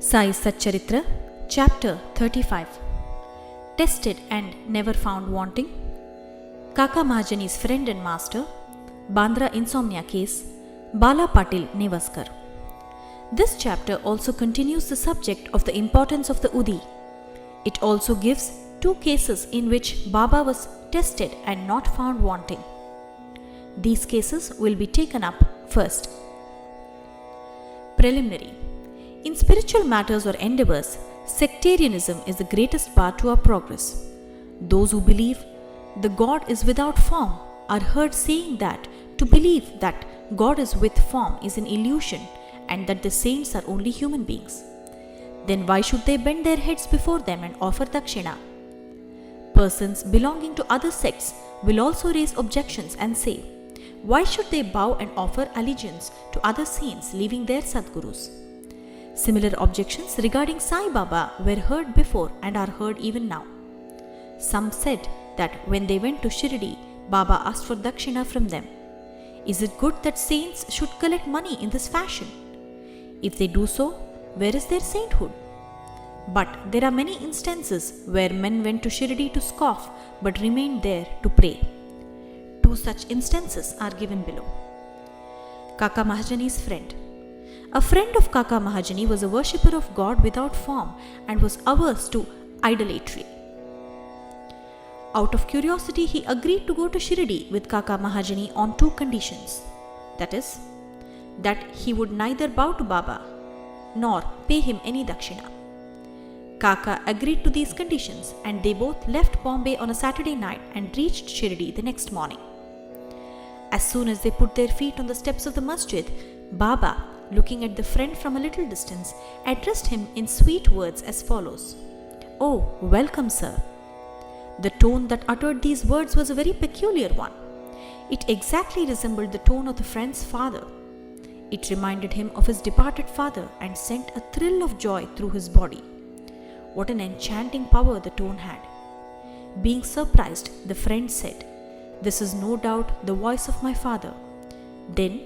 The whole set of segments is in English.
Sai Satcharitra, Chapter 35. Tested and never found wanting. Kaka Mahajani's friend and master, Bandra insomnia case, Bala Patil Nevaskar. This chapter also continues the subject of the importance of the Udi. It also gives two cases in which Baba was tested and not found wanting. These cases will be taken up first. Preliminary. In spiritual matters or endeavors, sectarianism is the greatest bar to our progress. Those who believe the God is without form are heard saying that to believe that God is with form is an illusion and that the saints are only human beings. Then why should they bend their heads before them and offer dakshina? Persons belonging to other sects will also raise objections and say, why should they bow and offer allegiance to other saints leaving their Sadgurus? Similar objections regarding Sai Baba were heard before and are heard even now. Some said that when they went to Shirdi, Baba asked for dakshina from them. Is it good that saints should collect money in this fashion? If they do so, where is their sainthood? But there are many instances where men went to Shirdi to scoff but remained there to pray. Two such instances are given below. Kaka Mahajani's friend. A friend of Kaka Mahajani was a worshipper of God without form and was averse to idolatry. Out of curiosity, he agreed to go to Shirdi with Kaka Mahajani on two conditions. That is, that he would neither bow to Baba nor pay him any dakshina. Kaka agreed to these conditions and they both left Bombay on a Saturday night and reached Shirdi the next morning. As soon as they put their feet on the steps of the masjid, Baba, looking at the friend from a little distance, addressed him in sweet words as follows. Oh, welcome, sir. The tone that uttered these words was a very peculiar one. It exactly resembled the tone of the friend's father. It reminded him of his departed father and sent a thrill of joy through his body. What an enchanting power the tone had. Being surprised, the friend said, "This is no doubt the voice of my father." Then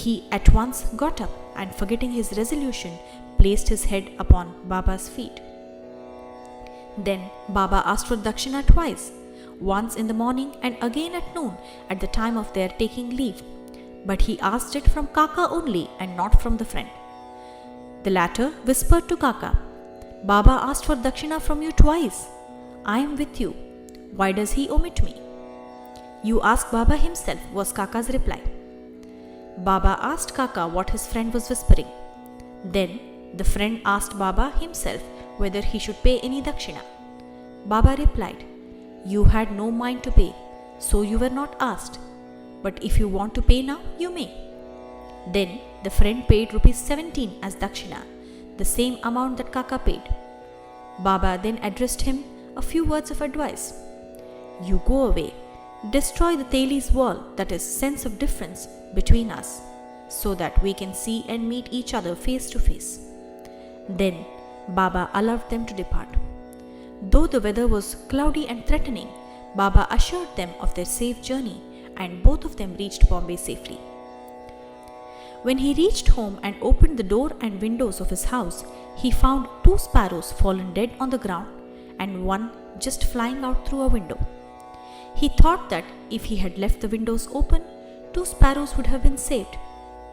he at once got up and, forgetting his resolution, placed his head upon Baba's feet. Then Baba asked for dakshina twice, once in the morning and again at noon at the time of their taking leave. But he asked it from Kaka only and not from the friend. The latter whispered to Kaka, "Baba asked for dakshina from you twice. I am with you. Why does he omit me?" "You ask Baba himself," was Kaka's reply. Baba asked Kaka what his friend was whispering. Then the friend asked Baba himself whether he should pay any dakshina. Baba replied, "You had no mind to pay, so you were not asked. But if you want to pay now, you may." Then the friend paid rupees 17 as dakshina, the same amount that Kaka paid. Baba then addressed him a few words of advice. "You go away. Destroy the Teli's wall, that is, sense of difference between us, so that we can see and meet each other face to face." Then Baba allowed them to depart. Though the weather was cloudy and threatening, Baba assured them of their safe journey and both of them reached Bombay safely. When he reached home and opened the door and windows of his house, he found two sparrows fallen dead on the ground and one just flying out through a window. He thought that if he had left the windows open, two sparrows would have been saved,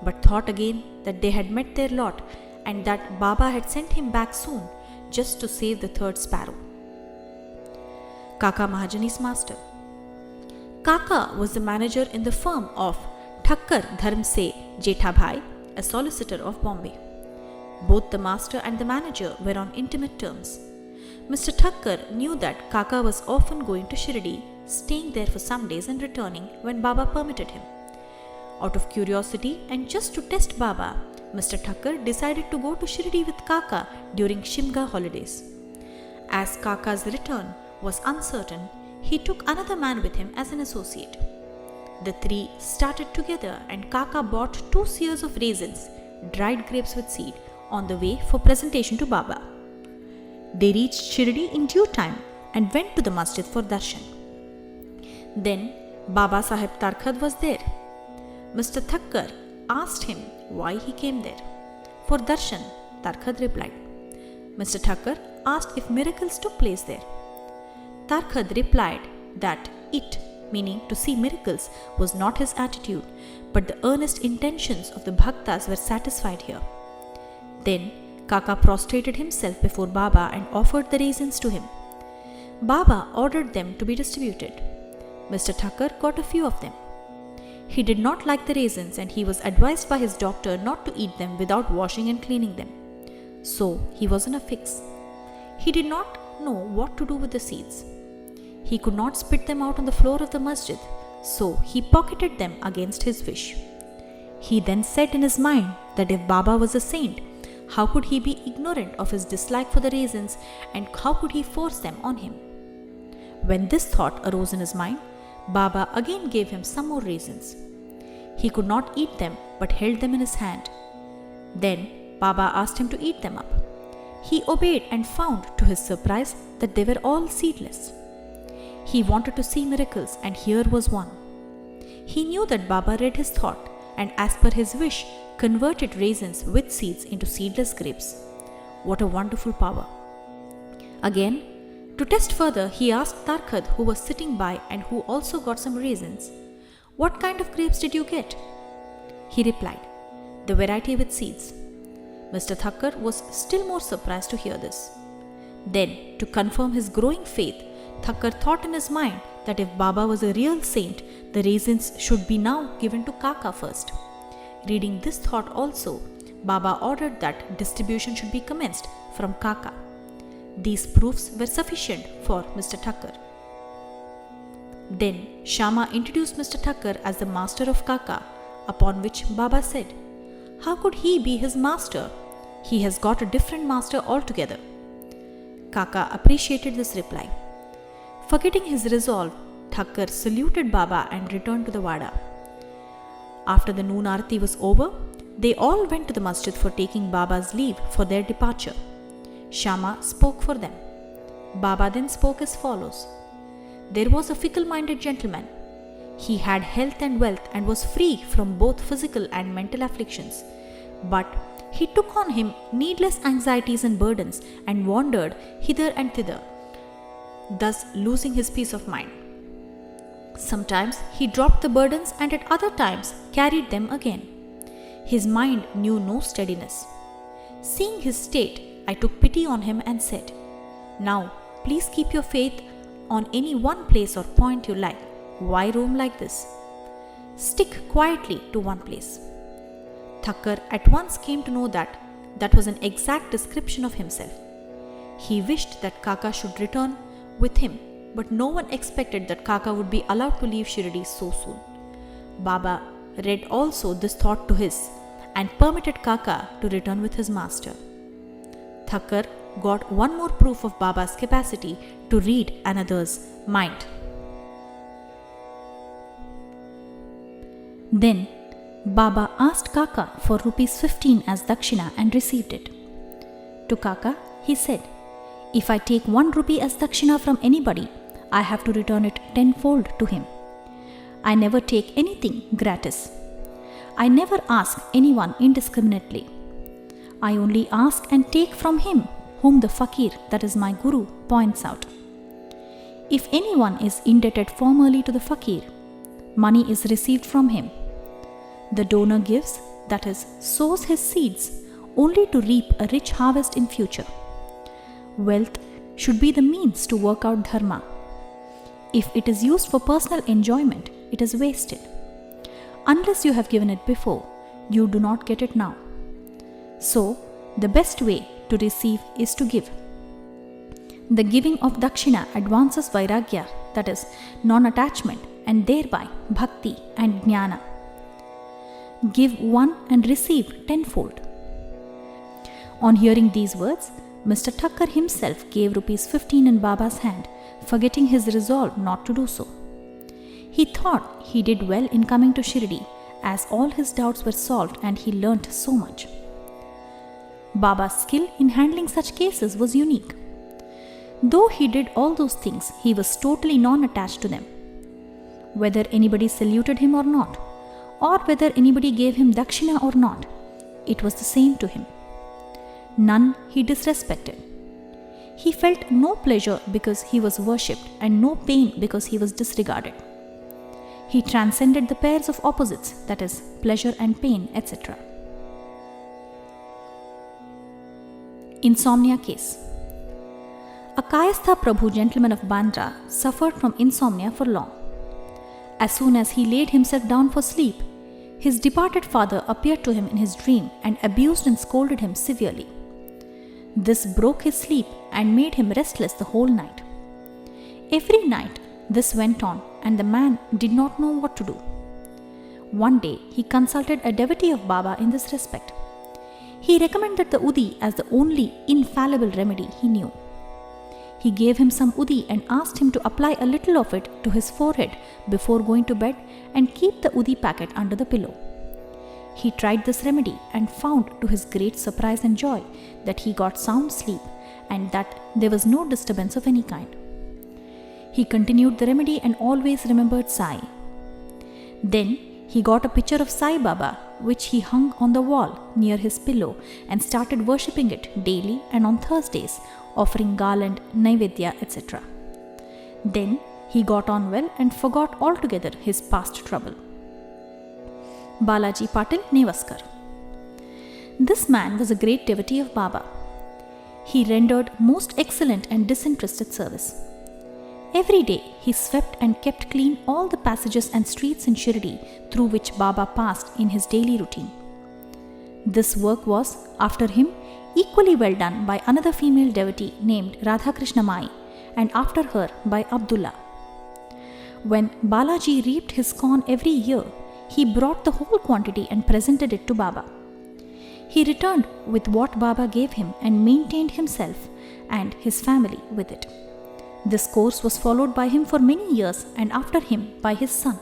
but thought again that they had met their lot and that Baba had sent him back soon just to save the third sparrow. Kaka Mahajani's master. Kaka was the manager in the firm of Thakkar Dharmse Jethabhai, a solicitor of Bombay. Both the master and the manager were on intimate terms. Mr. Thakkar knew that Kaka was often going to Shirdi, staying there for some days and returning when Baba permitted him. Out of curiosity and just to test Baba, Mr. Thakkar decided to go to Shirdi with Kaka during Shimga holidays. As Kaka's return was uncertain, he took another man with him as an associate. The three started together and Kaka bought 2 seers of raisins, dried grapes with seed, on the way for presentation to Baba. They reached Shirdi in due time and went to the masjid for darshan. Then Baba Sahib Tarkhad was there. Mr. Thakkar asked him why he came there. "For darshan," Tarkhad replied. Mr. Thakkar asked if miracles took place there. Tarkhad replied that it, meaning to see miracles, was not his attitude, but the earnest intentions of the bhaktas were satisfied here. Then Kaka prostrated himself before Baba and offered the raisins to him. Baba ordered them to be distributed. Mr. Thakkar got a few of them. He did not like the raisins and he was advised by his doctor not to eat them without washing and cleaning them. So he was in a fix. He did not know what to do with the seeds. He could not spit them out on the floor of the masjid, so he pocketed them against his wish. He then said in his mind that if Baba was a saint, how could he be ignorant of his dislike for the raisins and how could he force them on him? When this thought arose in his mind, Baba again gave him some more raisins. He could not eat them but held them in his hand. Then Baba asked him to eat them up. He obeyed and found to his surprise that they were all seedless. He wanted to see miracles and here was one. He knew that Baba read his thought and as per his wish converted raisins with seeds into seedless grapes. What a wonderful power! Again, to test further, he asked Tarkhad, who was sitting by and who also got some raisins, "What kind of grapes did you get?" He replied, "The variety with seeds." Mr. Thakkar was still more surprised to hear this. Then, to confirm his growing faith, Thakkar thought in his mind that if Baba was a real saint, the raisins should be now given to Kaka first. Reading this thought also, Baba ordered that distribution should be commenced from Kaka. These proofs were sufficient for Mr. Thakkar. Then Sharma introduced Mr. Thakkar as the master of Kaka, upon which Baba said, "How could he be his master? He has got a different master altogether." Kaka appreciated this reply. Forgetting his resolve, Thakkar saluted Baba and returned to the Wada. After the noon arati was over, they all went to the masjid for taking Baba's leave for their departure. Sharma spoke for them. Baba then spoke as follows. There was a fickle-minded gentleman. He had health and wealth and was free from both physical and mental afflictions. But he took on him needless anxieties and burdens and wandered hither and thither, thus losing his peace of mind. Sometimes he dropped the burdens and at other times carried them again. His mind knew no steadiness. Seeing his state, I took pity on him and said, "Now, please keep your faith on any one place or point you like. Why roam like this? Stick quietly to one place." Thakkar at once came to know that that was an exact description of himself. He wished that Kaka should return with him, but no one expected that Kaka would be allowed to leave Shirdi so soon. Baba read also this thought to his and permitted Kaka to return with his master. Thakkar got one more proof of Baba's capacity to read another's mind. Then Baba asked Kaka for ₹15 as dakshina and received it. To Kaka, he said, "If I take ₹1 as dakshina from anybody, I have to return it tenfold to him. I never take anything gratis. I never ask anyone indiscriminately. I only ask and take from him whom the fakir, that is my guru, points out. If anyone is indebted formally to the fakir, money is received from him. The donor gives, that is, sows his seeds only to reap a rich harvest in future. Wealth should be the means to work out dharma. If it is used for personal enjoyment, it is wasted. Unless you have given it before, you do not get it now. So, the best way to receive is to give. The giving of dakshina advances vairagya, that is, non-attachment, and thereby bhakti and jnana. Give one and receive tenfold." On hearing these words, Mr. Thakkar himself gave ₹15 in Baba's hand, forgetting his resolve not to do so. He thought he did well in coming to Shirdi, as all his doubts were solved and he learnt so much. Baba's skill in handling such cases was unique. Though he did all those things, he was totally non-attached to them. Whether anybody saluted him or not, or whether anybody gave him dakshina or not, it was the same to him. None he disrespected. He felt no pleasure because he was worshipped and no pain because he was disregarded. He transcended the pairs of opposites, that is, pleasure and pain, etc. Insomnia case. A Kayastha Prabhu, gentleman of Bandra, suffered from insomnia for long. As soon as he laid himself down for sleep, his departed father appeared to him in his dream and abused and scolded him severely. This broke his sleep and made him restless the whole night. Every night this went on, and the man did not know what to do. One day he consulted a devotee of Baba in this respect. He recommended the Udi as the only infallible remedy he knew. He gave him some Udi and asked him to apply a little of it to his forehead before going to bed and keep the Udi packet under the pillow. He tried this remedy and found, to his great surprise and joy, that he got sound sleep and that there was no disturbance of any kind. He continued the remedy and always remembered Sai. Then he got a picture of Sai Baba, which he hung on the wall near his pillow, and started worshipping it daily and on Thursdays, offering garland, naivedya, etc. Then he got on well and forgot altogether his past trouble. Balaji Patil Nevaskar. This man was a great devotee of Baba. He rendered most excellent and disinterested service. Every day he swept and kept clean all the passages and streets in Shirdi through which Baba passed in his daily routine. This work was, after him, equally well done by another female devotee named Radha Krishna Mai, and after her by Abdullah. When Balaji reaped his corn every year, he brought the whole quantity and presented it to Baba. He returned with what Baba gave him and maintained himself and his family with it. This course was followed by him for many years and after him by his son.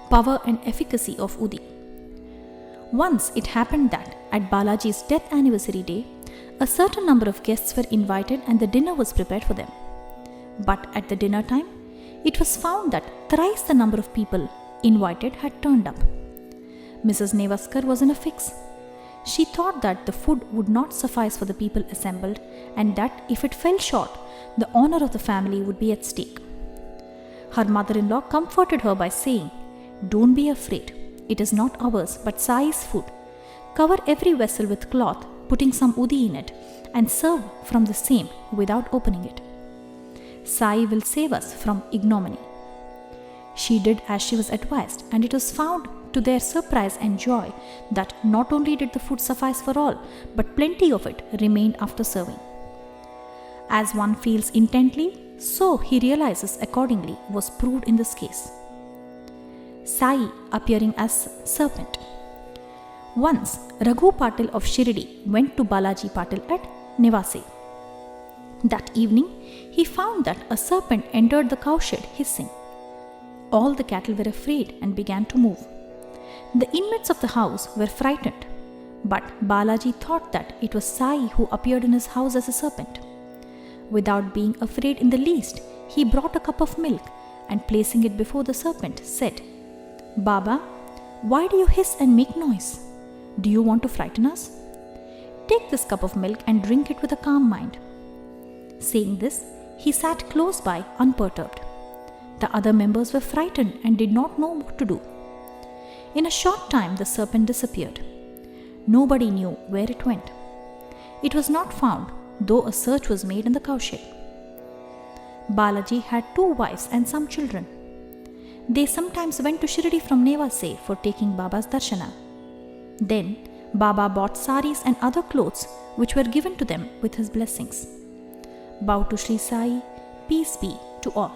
Power and efficacy of Udi. Once it happened that at Balaji's death anniversary day, a certain number of guests were invited and the dinner was prepared for them. But at the dinner time, it was found that thrice the number of people invited had turned up. Mrs. Nevaskar was in a fix. She thought that the food would not suffice for the people assembled and that if it fell short, the honor of the family would be at stake. Her mother-in-law comforted her by saying, "Don't be afraid. It is not ours but Sai's food. Cover every vessel with cloth, putting some Udi in it, and serve from the same without opening it. Sai will save us from ignominy." She did as she was advised, and it was found to their surprise and joy that not only did the food suffice for all, but plenty of it remained after serving. As one feels intently, so he realizes accordingly was proved in this case. Sai appearing as serpent. Once Raghu Patil of Shirdi went to Balaji Patil at Nivase. That evening, he found that a serpent entered the cowshed hissing. All the cattle were afraid and began to move. The inmates of the house were frightened, but Balaji thought that it was Sai who appeared in his house as a serpent. Without being afraid in the least, he brought a cup of milk and placing it before the serpent, said, "Baba, why do you hiss and make noise? Do you want to frighten us? Take this cup of milk and drink it with a calm mind." Saying this, he sat close by unperturbed. The other members were frightened and did not know what to do. In a short time, the serpent disappeared. Nobody knew where it went. It was not found, though a search was made in the cowshed. Balaji had 2 wives and some children. They sometimes went to Shirdi from Nevase for taking Baba's darshana. Then Baba bought saris and other clothes which were given to them with his blessings. Bow to Shri Sai, peace be to all.